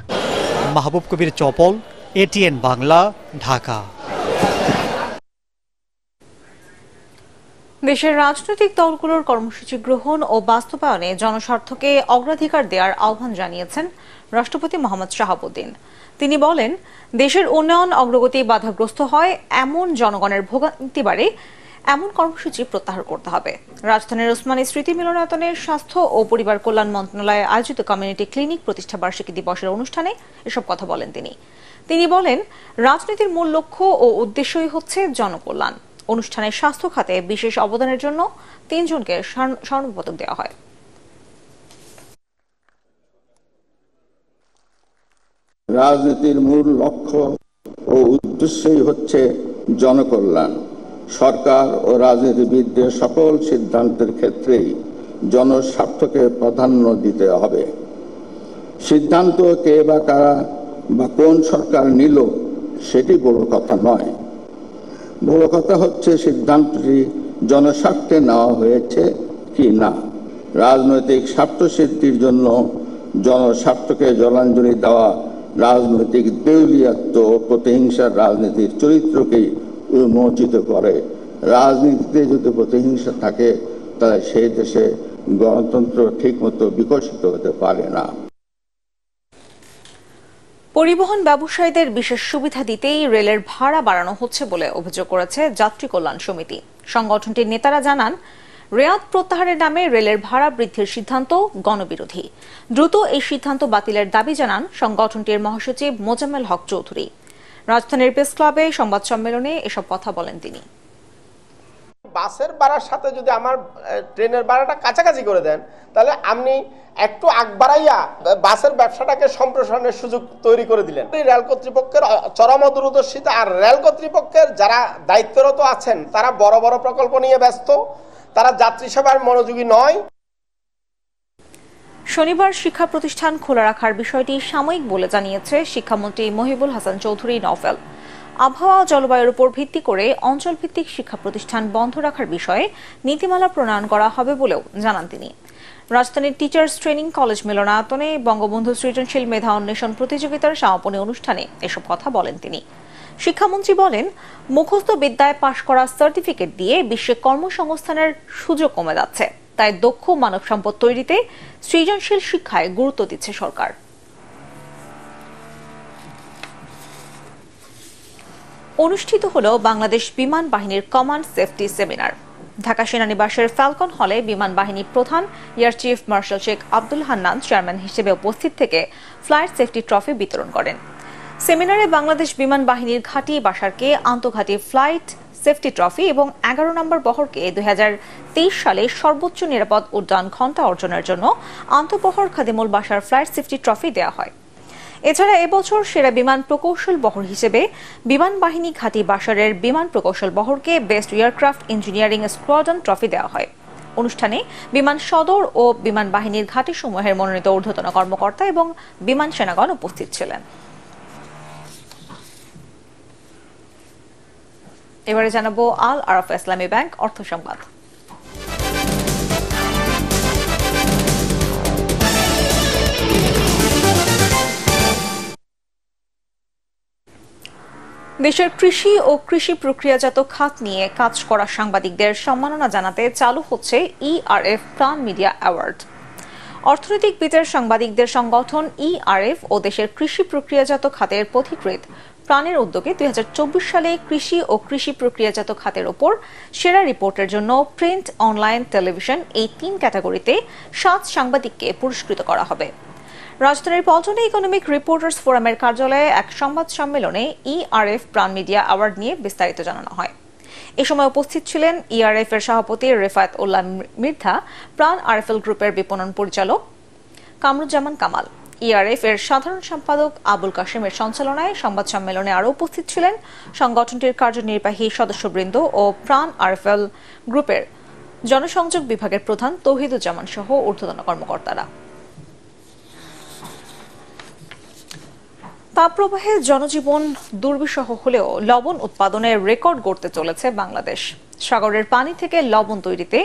মাহবুব কবির চপল, এটিএন বাংলা, ঢাকা। দেশের রাজনৈতিক দলগুলোর কর্মসূচি গ্রহণ ও বাস্তবায়নে জনস্বার্থকে অগ্রাধিকার দেওয়ার আহ্বান জানিয়েছেন রাষ্ট্রপতি মোহাম্মদ শাহাবুদ্দিন। তিনি বলেন, দেশের উন্নয়ন অগ্রগতি বাধাগ্রস্ত হয় এমন জনগণের ভোগান্তি বাড়ে এমন কর্মসূচি প্রত্যাহার করতে হবে। রাজধানীর ওসমানী স্মৃতি মিলনায়তনে স্বাস্থ্য ও পরিবার কল্যাণ মন্ত্রণালয়ে আয়োজিত কমিউনিটি ক্লিনিক প্রতিষ্ঠা বার্ষিকী দিবসের অনুষ্ঠানে এসব কথা বলেন তিনি বলেন, রাজনীতির মূল লক্ষ্য ও উদ্দেশ্যই হচ্ছে জনকল্যাণ। অনুষ্ঠানে স্বাস্থ্য খাতে বিশেষ অবদানের জন্য ৩ জনকে স্বর্ণপদক দেওয়া হয়। রাজনীতির মূল লক্ষ্য ও উদ্দেশ্যই হচ্ছে জনকল্যাণ। সরকার ও রাজনীতিবিদদের সকল সিদ্ধান্তের ক্ষেত্রেই জনস্বার্থকে প্রাধান্য দিতে হবে। সিদ্ধান্ত কে বা কারা বা কোন সরকার নিল সেটি বড় কথা নয়। বড় কথা হচ্ছে সিদ্ধান্তটি জনস্বার্থে নেওয়া হয়েছে কি না। রাজনৈতিক স্বার্থ সিদ্ধির জন্য জনস্বার্থকে জলাঞ্জলি দেওয়া রাজনৈতিক দেউলিয়াত্ব ও প্রতিহিংসার রাজনীতির চরিত্রকেই উন্মোচিত করে। রাজনীতিতে যদি প্রতিহিংসা থাকে তাহলে সেই দেশে গণতন্ত্র ঠিকমতো বিকশিত হতে পারে না। পরিবহন ব্যবসায়ীদের বিশেষ সুবিধা দিতেই রেলের ভাড়া বাড়ানো হচ্ছে বলে অভিযোগ করেছে যাত্রী কল্যাণ সমিতি। সংগঠনটির নেতারা জানান, রেয়াত প্রত্যাহারের নামে রেলের ভাড়া বৃদ্ধির সিদ্ধান্ত গণবিরোধী। দ্রুত এই সিদ্ধান্ত বাতিলের দাবি জানান সংগঠনটির মহাসচিব মোজাম্মেল হক চৌধুরী। রাজধানীর প্রেস ক্লাবে সংবাদ সম্মেলনে এসব কথা বলেন তিনি। বাসের ভাড়ার সাথে যদি আমার ট্রেনের ভাড়াটা কাছাকাছি করে দেন তাহলে আপনি একটু আগ বাড়াইয়া বাসের ব্যবসাটাকে সম্প্রসারণের সুযোগ তৈরি করে দিলেন। রেল কর্তৃপক্ষের চরম দূরদর্শিতা আর রেল কর্তৃপক্ষের যারা দায়িত্বরত আছেন তারা বড় বড় প্রকল্প নিয়ে ব্যস্ত, তারা যাত্রী সেবার মনোযোগী নয়। শনিবার শিক্ষা প্রতিষ্ঠান খোলা রাখার বিষয়টি সাময়িক বলে জানিয়েছে শিক্ষামন্ত্রী মহিবুল হাসান চৌধুরী নওফেল। আবহাওয়া জলবায়ুর উপর ভিত্তি করে অঞ্চলভিত্তিক শিক্ষা প্রতিষ্ঠান বন্ধ রাখার বিষয়ে নীতিমালা প্রণয়ন করা হবে বলেও জানান তিনি। রাজধানীর টিচার্স ট্রেনিং কলেজ মিলনায়তনে বঙ্গবন্ধু সৃজনশীল মেধা অন্বেষণ প্রতিযোগিতার সমাপনী অনুষ্ঠানে এসব কথা বলেন তিনি। শিক্ষামন্ত্রী বলেন, মুখস্থ বিদ্যায় পাশ করা সার্টিফিকেট দিয়ে বিশ্বে কর্মসংস্থানের সুযোগ কমে যাচ্ছে, তাই দক্ষ মানব সম্পদ তৈরিতে সৃজনশীল শিক্ষায় গুরুত্ব দিচ্ছে সরকার। অনুষ্ঠিত হল বাংলাদেশ বিমান বাহিনীর কমান্ড সেফটি সেমিনার। ঢাকা সেনানিবাসের ফ্যালকন হলে বিমান বাহিনী প্রধান air chief marshal Sheikh Abdul Hannan chairman হিসেবে উপস্থিত থেকে ফ্লাইট সেফটি ট্রফি বিতরণ করেন। সেমিনারে বাংলাদেশ বিমান বাহিনীর ঘাঁটি বাসারকে আন্তঃঘাঁটি ফ্লাইট সেফটি ট্রফি এবং 11 নম্বর বহরকে 2023 সালে সর্বোচ্চ নিরাপদ উড্ডয়ন ঘণ্টা অর্জনের জন্য আন্তঃবহর খাদিমুল বাসার ফ্লাইট সেফটি ট্রফি দেওয়া হয়। এছাড়া এবছর সেরা বিমান প্রকৌশল বহর হিসেবে বিমান বাহিনী ঘাঁটি বাসারের বিমান প্রকৌশল বহরকে best aircraft engineering squadron trophy দেওয়া হয়। অনুষ্ঠানে বিমান সদর ও বিমান বাহিনীর ঘাঁটি সমূহের মনোনীত ঊর্ধ্বতন কর্মকর্তা এবং বিমান সেনাগণ উপস্থিত ছিলেন। এবারে জানাবো আল আরাফা ইসলামী ব্যাংক অর্থ সংবাদ। দেশের কৃষি ও কৃষি প্রক্রিয়াজাত খাত নিয়ে কাজ করা সাংবাদিকদের সম্মাননা জানাতে চালু হচ্ছে ইআরএফ প্রাণ মিডিয়া অ্যাওয়ার্ড। অর্থনৈতিকবিদের সাংবাদিকদের সংগঠন ইআরএফ ও দেশের কৃষি প্রক্রিয়াজাত খাতের পথিকৃৎ প্রাণের উদ্যোগে 2024 সালে কৃষি ও কৃষি প্রক্রিয়াজাত খাতের ওপর সেরা রিপোর্টের জন্য প্রিন্ট, অনলাইন, টেলিভিশন এই 3 ক্যাটাগরিতে 7 সাংবাদিককে পুরস্কৃত করা হবে। রাজধানীর পল্টনে ইকোনমিক রিপোর্টার্স ফোরামের কার্যালয়ে এক সংবাদ সম্মেলনে ইআরএফ প্রাণ মিডিয়া অ্যাওয়ার্ড নিয়ে বিস্তারিত জানানো হয়। এ সময় উপস্থিত ছিলেন ইআরএফ এর সভাপতি রেফায়েত উল্লাহ মৃধা, প্রাণ আরএফএল গ্রুপের বিপণন পরিচালক কামরুজ্জামান কামাল, ইআরএফ এর সাধারণ সম্পাদক আবুল কাশেমের সঞ্চালনায় সংবাদ সম্মেলনে আরও উপস্থিত ছিলেন সংগঠনটির কার্যনির্বাহী সদস্যবৃন্দ ও প্রাণ আরএফএল গ্রুপের জনসংযোগ বিভাগের প্রধান তৌহিদুজ্জামান সহ ঊর্ধ্বতন কর্মকর্তারা। তাপপ্রবাহে জনজীবন দুর্বিষহ হলেও লবণ উৎপাদনের রেকর্ড গড়তে চলেছে বাংলাদেশ। সাগরের পানি থেকে লবণ তৈরিতে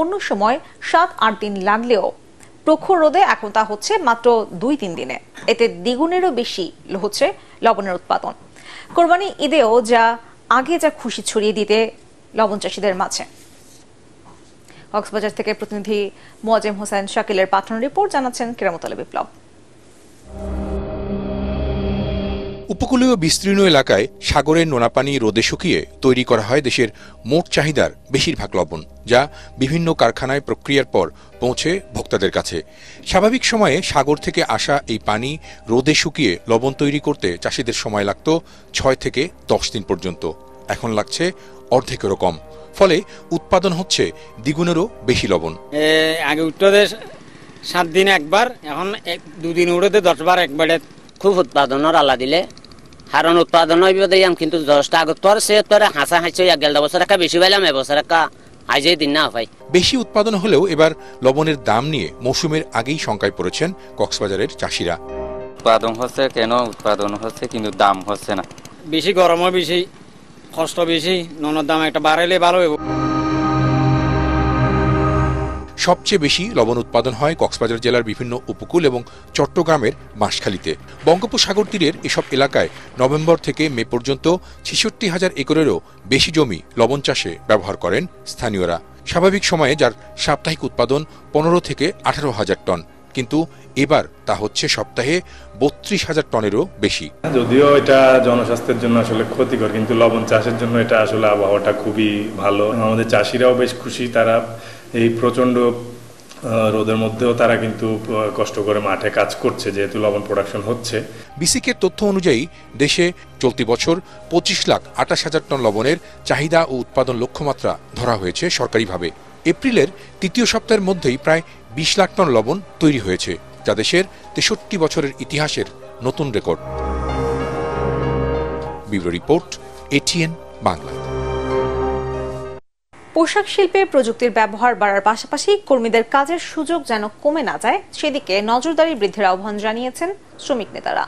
অন্য সময় 7-8 দিন লাগলেও প্রখর রোদে এখন তা হচ্ছে মাত্র 2-3 দিনে। এতে দ্বিগুণেরও বেশি হচ্ছে লবণের উৎপাদন। কোরবানি ঈদেও আগে যা খুশি ছড়িয়ে দিতে লবণ চাষীদের মাঝে। কক্সবাজার থেকে প্রতিনিধি মোয়াজেম হোসেন শাকিলের পাঠানো রিপোর্ট, জানাচ্ছেন কেরামত আলী বিপ্লব। উপকূলীয় বিস্তীর্ণ এলাকায় সাগরের নোনা পানি রোদে শুকিয়ে তৈরি করা হয় দেশের মোট চাহিদার বেশিরভাগ লবণ, যা বিভিন্ন কারখানায় প্রক্রিয়ার পর পৌঁছে ভোক্তাদের কাছে। স্বাভাবিক সময়ে সাগর থেকে আসা এই পানি রোদে শুকিয়ে লবণ তৈরি করতে চাষিদের সময় লাগত 6 থেকে 10 দিন পর্যন্ত। এখন লাগছে অর্ধেকেরও কম, ফলে উৎপাদন হচ্ছে দ্বিগুণেরও বেশি লবণ। আগে উঠতে 7 দিনে একবার, এখন 2 দিন উঠতে 10 বার একবারে। খুব উৎপাদনের আল্লাহ দিলে হারণ উৎপাদন হইবাম, কিন্তু 10টা আগত পর সে তোরে হাসা হাসি 1-1.5 বছর একটা বেশি পাইলাম, এবছর একটা আজে দিন না পাই। বেশি উৎপাদন হলেও এবার লবণের দাম নিয়ে মৌসুমের আগেই শঙ্কায় পড়েছেন কক্সবাজারের চাষিরা। উৎপাদন হচ্ছে কেন, উৎপাদন হচ্ছে কিন্তু দাম হচ্ছে না। বেশি গরমও বেশি, কষ্ট বেশি, ননের দাম একটা বাড়াইলে ভালো হইব। সবচেয়ে বেশি লবণ উৎপাদন হয় কক্সবাজার জেলার বিভিন্ন উপকূল এবং চট্টগ্রামের বাঁশখালীতে। বঙ্গোপসাগর তীরের এসব এলাকায় নভেম্বর থেকে মে পর্যন্ত 66,000 একরেরও বেশি জমি লবণ চাষে ব্যবহার করেন স্থানীয়রা। স্বাভাবিক সময়ে যার সাপ্তাহিক উৎপাদন 15 থেকে 18,000 টন, কিন্তু এবার তা হচ্ছে সপ্তাহে 32,000 টনেরও বেশি। যদিও এটা জনস্বাস্থ্যের জন্য আসলে ক্ষতিকর, কিন্তু লবণ চাষের জন্য এটা আসলে আবহাওয়াটা খুবই ভালো। আমাদের চাষিরাও বেশ খুশি, তারা এই প্রচন্ড রোদের মধ্যেও তারা কিন্তু কষ্ট করে মাঠে কাজ করছে, যেহেতু লবণ প্রোডাকশন হচ্ছে। বিসিকের তথ্য অনুযায়ী দেশে চলতি বছর 25,28,000 টন লবণের চাহিদা ও উৎপাদন লক্ষ্যমাত্রা ধরা হয়েছে সরকারিভাবে। এপ্রিলের তৃতীয় সপ্তাহের মধ্যেই প্রায় 20 লাখ টন লবণ তৈরি হয়েছে, যা দেশের 63 বছরের ইতিহাসের নতুন record. Bureau report, ATN Bangla. পোশাক শিল্পে প্রযুক্তির ব্যবহার বাড়ার পাশাপাশি কর্মীদের কাজের সুযোগ যেন কমে না যায় সেদিকে নজরদারি বৃদ্ধির আহ্বান জানিয়েছেন শ্রমিক নেতারা।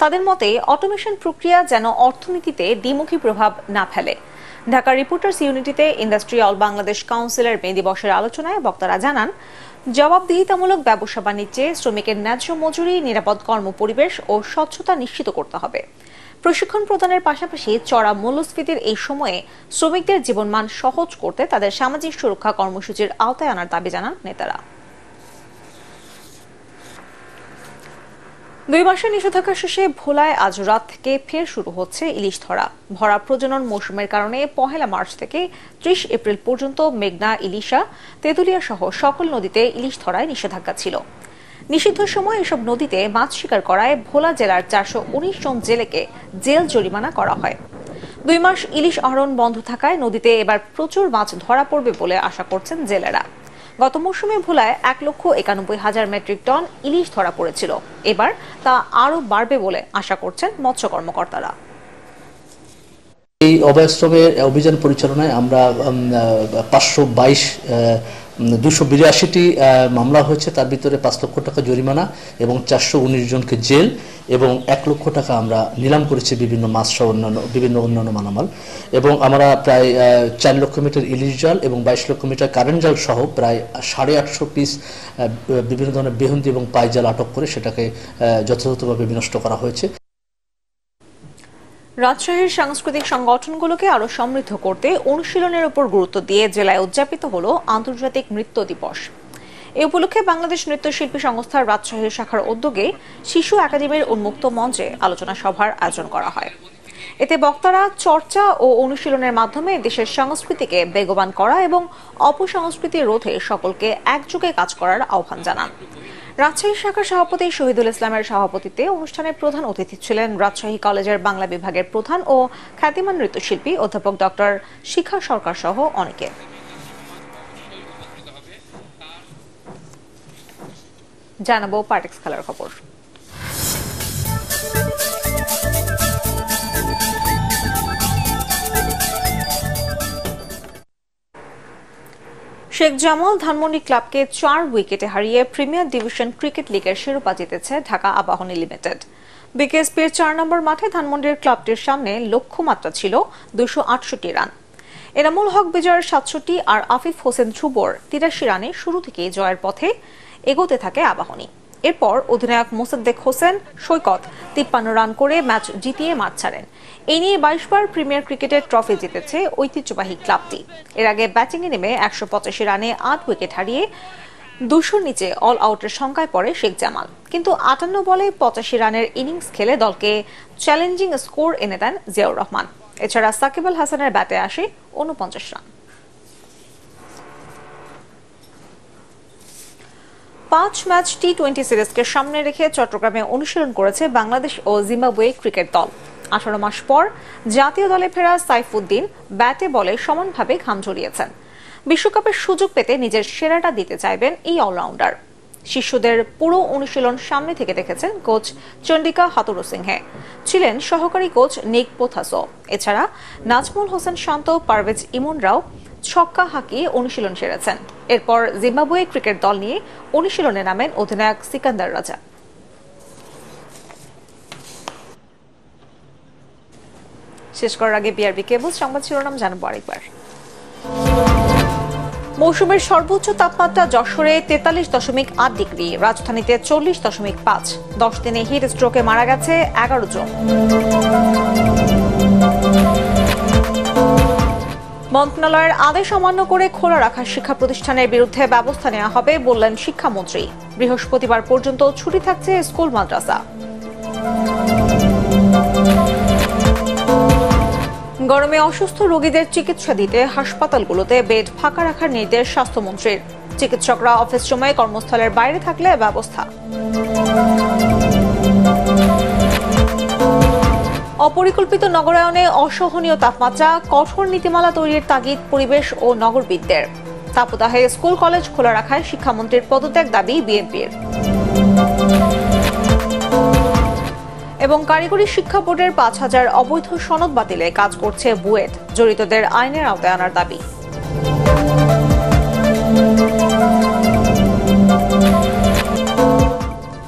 তাদের মতে অটোমেশন প্রক্রিয়া যেন অর্থনীতিতে দ্বিমুখী প্রভাব না ফেলে। ঢাকা রিপোর্টার্স ইউনিটিতে ইন্ডাস্ট্রিয়াল বাংলাদেশ কাউন্সিলের মে দিবসের আলোচনায় বক্তারা জানান, জবাবদিহিতামূলক ব্যবসা বাণিজ্যে শ্রমিকের ন্যায্য মজুরি, নিরাপদ কর্মপরিবেশ ও স্বচ্ছতা নিশ্চিত করতে হবে। প্রশিক্ষণ প্রদানের পাশাপাশি চড়া মূল্যস্ফীতির এই সময়ে শ্রমিকদের জীবনমান সহজ করতে তাদের সামাজিক সুরক্ষা কর্মসূচির আওতায় আনার দাবি জানান নেতারা। 2 মাসের নিষেধাজ্ঞা শেষে ভোলায় আজ রাত থেকে ফের শুরু হচ্ছে ইলিশ ধরা। ভরা প্রজনন মৌসুমের কারণে 1 মার্চ থেকে 30 এপ্রিল পর্যন্ত মেঘনা, ইলিশা, তেঁতুলিয়া সহ সকল নদীতে ইলিশ ধরায় নিষেধাজ্ঞা ছিল। নিষিদ্ধ সময় এসব নদীতে মাছ শিকার করায় ভোলা জেলার 419 জন জেলেকে জেল জরিমানা করা হয়। 2 মাস ইলিশ আহরণ বন্ধ থাকায় নদীতে এবার প্রচুর মাছ ধরা পড়বে বলে আশা করছেন জেলেরা। গত মৌসুমে ভোলায় 1,91,000 মেট্রিক টন ইলিশ ধরা পড়েছিল। এবার তা আরও বাড়বে বলে আশা করছেন মৎস্য কর্মকর্তারা। এই অভয়াশ্রমের অভিযান পরিচালনায় আমরা 282টি মামলা হয়েছে, তার ভিতরে 5 লক্ষ টাকা জরিমানা এবং 419 জনকে জেল এবং 1 লক্ষ টাকা আমরা নিলাম করেছি বিভিন্ন মাছ সহ অন্যান্য মালামাল। এবং আমরা প্রায় 4 লক্ষ মিটার ইলিশ জাল এবং 22 লক্ষ মিটার কারেন্ট জাল সহ প্রায় 850 পিস বিভিন্ন ধরনের বেহুন্দি এবং পাইজাল আটক করে সেটাকে যথাযথভাবে বিনষ্ট করা হয়েছে। রাজশাহীর সাংস্কৃতিক সংগঠনগুলোকে আরো সমৃদ্ধ করতে অনুশীলনের উপর গুরুত্ব দিয়ে জেলায় উদযাপিত হলো আন্তর্জাতিক নৃত্য দিবস। এ উপলক্ষে বাংলাদেশ নৃত্যশিল্পী সংস্থার রাজশাহী শাখার উদ্যোগে শিশু একাডেমির উন্মুক্ত মঞ্চে আলোচনা সভার আয়োজন করা হয়। এতে বক্তারা চর্চা ও অনুশীলনের মাধ্যমে দেশের সংস্কৃতিকে বেগবান করা এবং অপসংস্কৃতি রোধে সকলকে একযোগে কাজ করার আহ্বান জানান। রাজশাহী শাখার সভাপতি শহীদুল ইসলামের সভাপতিত্বে অনুষ্ঠানে প্রধান অতিথি ছিলেন রাজশাহী কলেজের বাংলা বিভাগের প্রধান ও খ্যাতিমান নৃত্যশিল্পী অধ্যাপক ডক্টর শিখা সরকার সহ অনেকে। জানাবো পার্টিক্স খেলার খবর। শেখ জামাল ধানমন্ডি ক্লাবকে 4 উইকেটে হারিয়ে প্রিমিয়ার ডিভিশন ক্রিকেট লিগের শিরোপা জিতেছে ঢাকা আবাহনী লিমিটেড। বিকেএসপির 4 নম্বর মাঠে ধানমন্ডির ক্লাবটির সামনে লক্ষ্যমাত্রা ছিল 268 রান। এনামুল হক বিজয়ের 67 আর আফিফ হোসেন ধ্রুবর 83 রানে শুরু থেকেই জয়ের পথে এগোতে থাকে আবাহনী। এরপর অধিনায়ক মোসাদ্দেক হোসেন সৈকত 53 রান করে ম্যাচ জিতিয়ে মাঠ ছাড়েন। এই নিয়ে 22 বার প্রিমিয়ার ক্রিকেটের ট্রফি জিতেছে ঐতিহ্যবাহী ক্লাবটি। এর আগে ব্যাটিংয়ে নেমে 185 রানে 8 উইকেট হারিয়ে 200 নিচে অল আউটের সংখ্যায় পড়ে শেখ জামাল, কিন্তু 58 বলে 85 রানের ইনিংস খেলে দলকে চ্যালেঞ্জিং স্কোর এনে দেন জিয়াউর রহমান। এছাড়া সাকিব আল হাসানের ব্যাটে আসে 49 রান। 5 ম্যাচ টি20 সিরিজকে সামনে রেখে চট্টগ্রামে অনুশীলন করেছে বাংলাদেশ ও জিম্বাবুয়ে ক্রিকেট দল। 18 মাস পর জাতীয় দলে ফেরা সাইফুদ্দিন ব্যাটে বলে সমানভাবে ঘাম ঝরিয়েছেন। বিশ্বকাপের সুযোগ পেতে নিজের সেরাটা দিতে চাইবেন এই অলরাউন্ডার। শিশুদের পুরো অনুশীলন সামনে থেকে দেখেছেন কোচ চন্ডিকা হাতুরুসিংহে, ছিলেন সহকারী কোচ নিক পোথাসো। এছাড়া নাজমুল হোসেন শান্ত, পারভেজ ইমনরাও ছক্কা হাঁকিয়ে অনুশীলন সেরেছেন। এরপর জিম্বাবুয়ে ক্রিকেট দল নিয়ে অনুশীলনে নামেন অধিনায়ক সিকান্দার রাজা। শেষ করার আগে বিআরবি কেবল সংবাদ শিরোনাম জানাবো আরেকবার। মৌসুমের সর্বোচ্চ তাপমাত্রা যশোরে 43.8 ডিগ্রি, রাজধানীতে 40.5। 10 দিনে হিট স্ট্রোকে মারা গেছে 11 জন। মন্ত্রণালয়ের আদেশ অমান্য করে খোলা রাখা শিক্ষা প্রতিষ্ঠানের বিরুদ্ধে ব্যবস্থা নেওয়া হবে বললেন শিক্ষামন্ত্রী। বৃহস্পতিবার পর্যন্ত ছুটি থাকছে স্কুল মাদ্রাসা। গরমে অসুস্থ রোগীদের চিকিৎসা দিতে হাসপাতালগুলোতে বেড ফাঁকা রাখার নির্দেশ স্বাস্থ্যমন্ত্রীর। চিকিৎসকরা অফিস সময়ে কর্মস্থলের বাইরে থাকলে ব্যবস্থা। অপরিকল্পিত নগরায়নে অসহনীয় তাপমাত্রা, কঠোর নীতিমালা তৈরির তাগিদ পরিবেশ ও নগরবিদদের। তাপদাহে স্কুল কলেজ খোলা রাখায় শিক্ষামন্ত্রীর পদত্যাগ দাবি বিএনপির। এবং কারিগরি শিক্ষা বোর্ডের 5,000 অবৈধ সনদ বাতিলে কাজ করছে বুয়েট, জড়িতদের আইনের আওতায় আনার দাবি।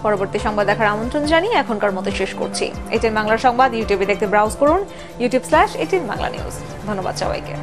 পরবর্তী সংবাদ দেখার আমন্ত্রণ জানিয়ে এখনকার মতো শেষ করছি। এটিএন বাংলার সংবাদ ইউটিউবে দেখতে ব্রাউজ করুন youtube/এটিএন বাংলা নিউজ। ধন্যবাদ সবাইকে।